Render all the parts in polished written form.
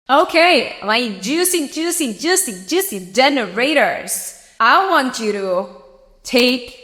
Okay, my juicy generators. I want you to take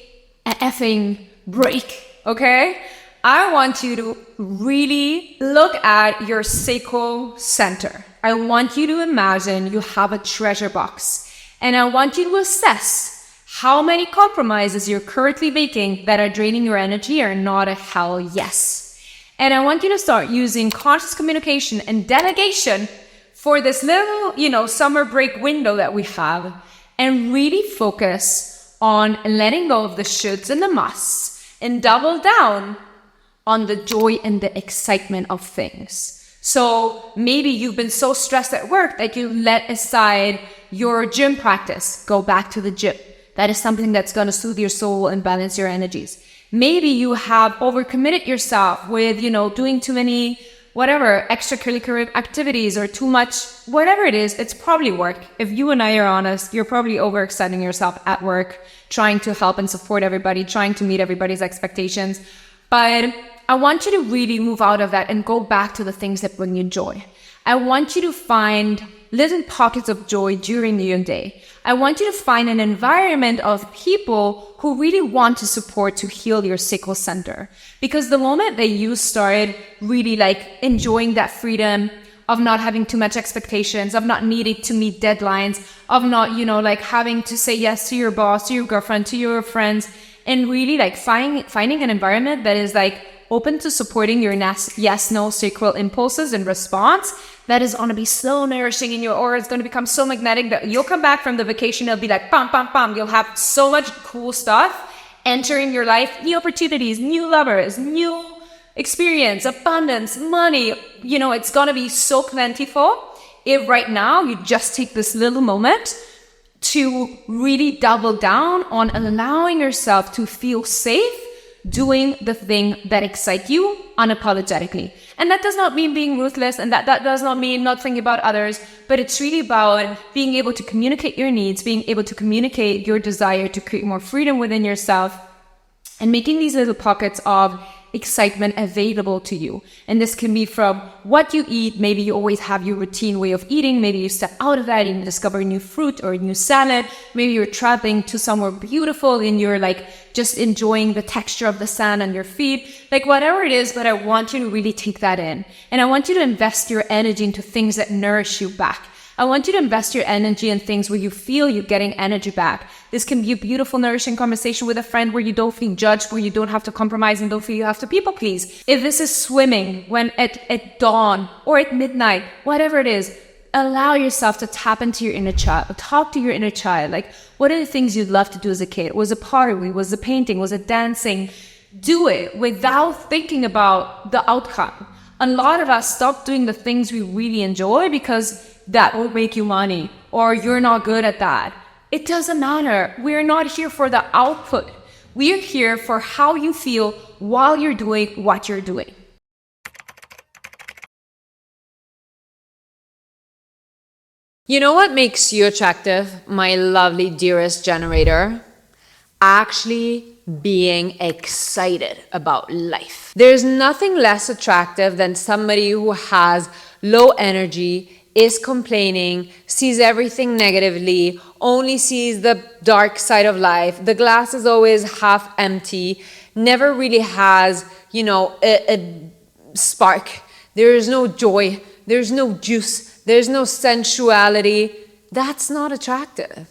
an effing break, okay? I want you to really look at your sacral center. I want you to imagine you have a treasure box, and I want you to assess how many compromises you're currently making that are draining your energy are not a hell yes. And I want you to start using conscious communication and delegation for this little, summer break window that we have, and really focus on letting go of the shoulds and the musts and double down on the joy and the excitement of things. So maybe you've been so stressed at work that you let aside your gym practice. Go back to the gym. That is something that's going to soothe your soul and balance your energies. Maybe you have overcommitted yourself with, doing too many extracurricular activities or too much, whatever it is. It's probably work. If you and I are honest, you're probably overextending yourself at work, trying to help and support everybody, trying to meet everybody's expectations. But I want you to really move out of that and go back to the things that bring you joy. I want you to find little pockets of joy during your day. I want you to find an environment of people who really want to support to heal your sacral center. Because the moment that you started really enjoying that freedom of not having too much expectations, of not needing to meet deadlines, of not, having to say yes to your boss, to your girlfriend, to your friends, and really finding an environment that is open to supporting your yes-no sacral impulses and response, that is going to be so nourishing in your aura. It's going to become so magnetic that you'll come back from the vacation. It'll be like, bam, bam, bam. You'll have so much cool stuff entering your life, new opportunities, new lovers, new experience, abundance, money. It's going to be so plentiful if right now you just take this little moment to really double down on allowing yourself to feel safe doing the thing that excites you unapologetically. And that does not mean being ruthless, and that does not mean not thinking about others, but it's really about being able to communicate your needs, being able to communicate your desire to create more freedom within yourself, and making these little pockets of excitement available to you. And this can be from what you eat. Maybe you always have your routine way of eating. Maybe you step out of that and you discover a new fruit or a new salad. Maybe you're traveling to somewhere beautiful and you're just enjoying the texture of the sand on your feet. Whatever it is, but I want you to really take that in. And I want you to invest your energy into things that nourish you back. I want you to invest your energy in things where you feel you're getting energy back. This can be a beautiful, nourishing conversation with a friend where you don't feel judged, where you don't have to compromise and don't feel you have to people please. If this is swimming when at dawn or at midnight, whatever it is, allow yourself to tap into your inner child, talk to your inner child. What are the things you'd love to do as a kid? Was it pottery? Was it painting? Was it dancing? Do it without thinking about the outcome. A lot of us stop doing the things we really enjoy because that will make you money, or you're not good at that. It doesn't matter. We're not here for the output. We're here for how you feel while you're doing what you're doing. You know what makes you attractive, my lovely dearest generator? Actually being excited about life. There's nothing less attractive than somebody who has low energy, is complaining, sees everything negatively, only sees the dark side of life. The glass is always half empty, never really has, a spark. There is no joy, there's no juice, there's no sensuality. That's not attractive.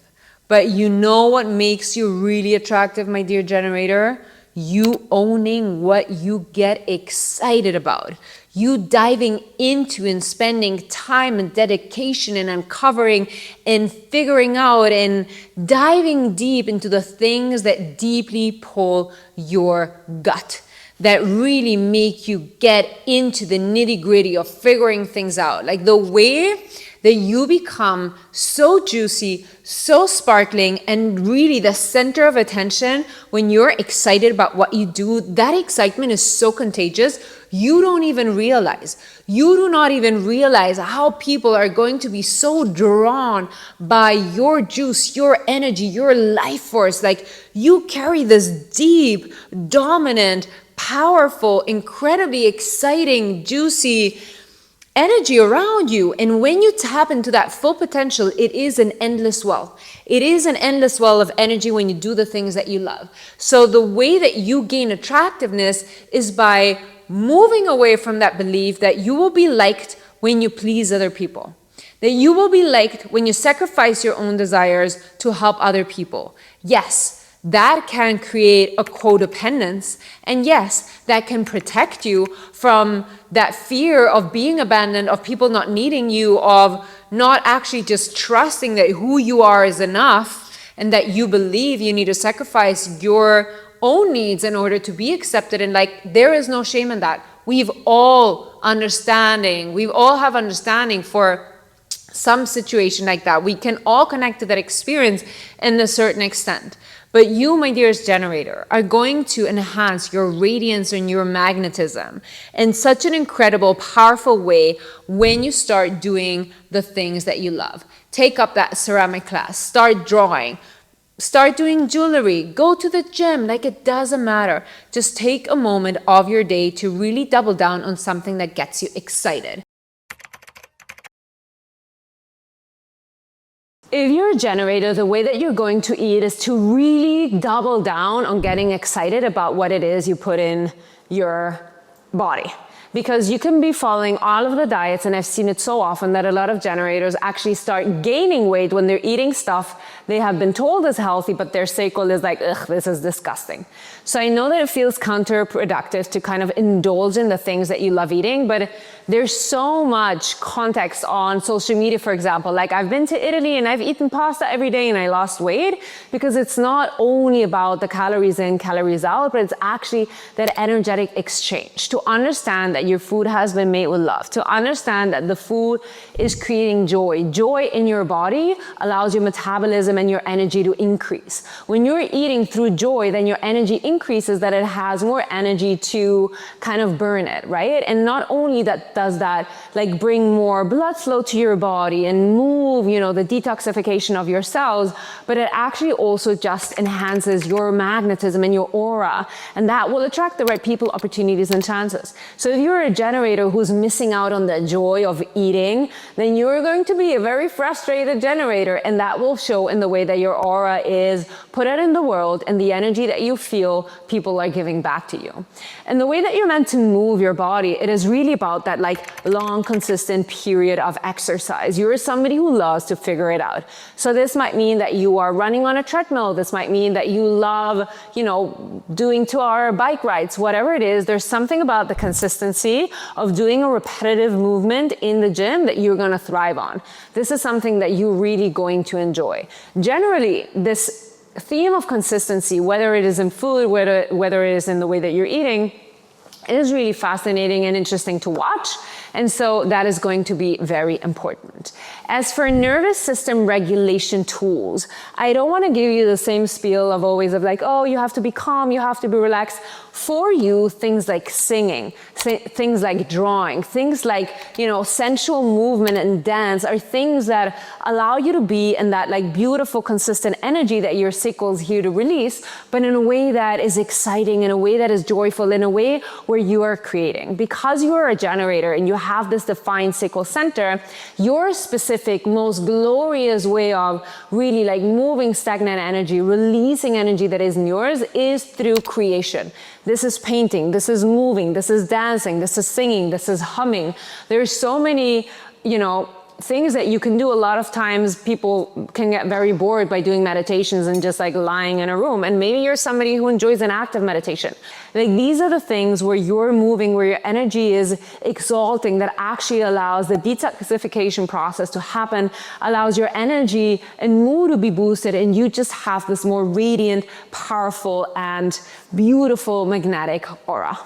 But you know what makes you really attractive, my dear generator? You owning what you get excited about. You diving into and spending time and dedication and uncovering and figuring out and diving deep into the things that deeply pull your gut, that really make you get into the nitty-gritty of figuring things out. The way that you become so juicy, so sparkling, and really the center of attention when you're excited about what you do. That excitement is so contagious, you don't even realize. You do not even realize how people are going to be so drawn by your juice, your energy, your life force. You carry this deep, dominant, powerful, incredibly exciting, juicy energy around you. And when you tap into that full potential, it is an endless well. It is an endless well of energy when you do the things that you love. So the way that you gain attractiveness is by moving away from that belief that you will be liked when you please other people, that you will be liked when you sacrifice your own desires to help other people. Yes, that can create a codependence. And yes, that can protect you from that fear of being abandoned, of people not needing you, of not actually just trusting that who you are is enough and that you believe you need to sacrifice your own needs in order to be accepted. And like, there is no shame in that. We all have understanding for some situation like that. We can all connect to that experience in a certain extent. But you, my dearest generator, are going to enhance your radiance and your magnetism in such an incredible, powerful way when you start doing the things that you love. Take up that ceramic class, start drawing, start doing jewelry, go to the gym, like it doesn't matter. Just take a moment of your day to really double down on something that gets you excited. If you're a generator, the way that you're going to eat is to really double down on getting excited about what it is you put in your body. Because you can be following all of the diets, and I've seen it so often that a lot of generators actually start gaining weight when they're eating stuff they have been told is healthy, but their sacral is like, ugh, this is disgusting. So I know that it feels counterproductive to kind of indulge in the things that you love eating, but there's so much context on social media, for example. Like, I've been to Italy and I've eaten pasta every day and I lost weight, because it's not only about the calories in, calories out, but it's actually that energetic exchange. To understand that your food has been made with love, to understand that the food is creating joy. Joy in your body allows your metabolism and your energy to increase. When you're eating through joy, then your energy increases, that it has more energy to kind of burn it, right? And not only that does that like bring more blood flow to your body and move, the detoxification of your cells, but it actually also just enhances your magnetism and your aura, and that will attract the right people, opportunities, and chances. So if you're a generator who's missing out on the joy of eating, then you're going to be a very frustrated generator, and that will show in the way that your aura is put out in the world and the energy that you feel people are giving back to you. And the way that you're meant to move your body, it is really about that like long, consistent period of exercise. You're somebody who loves to figure it out. So this might mean that you are running on a treadmill. This might mean that you love, doing 2-hour bike rides, whatever it is. There's something about the consistency of doing a repetitive movement in the gym that you're going to thrive on. This is something that you're really going to enjoy. Generally, this theme of consistency, whether it is in food, whether it is in the way that you're eating, is really fascinating and interesting to watch. And so that is going to be very important. As for nervous system regulation tools, I don't want to give you the same spiel of always of like, oh, you have to be calm, you have to be relaxed. For you, things like singing, things like drawing, things like, sensual movement and dance are things that allow you to be in that like beautiful, consistent energy that your sacral is here to release, but in a way that is exciting, in a way that is joyful, in a way where you are creating. Because you are a generator and you have this defined sacral center, your specific, most glorious way of really like moving stagnant energy, releasing energy that isn't yours, is through creation. This is painting, this is moving, this is dancing, this is singing, this is humming. There's so many, things that you can do. A lot of times people can get very bored by doing meditations and just like lying in a room. And maybe you're somebody who enjoys an active meditation. Like, these are the things where you're moving, where your energy is exalting, that actually allows the detoxification process to happen, allows your energy and mood to be boosted, and you just have this more radiant, powerful, and beautiful magnetic aura.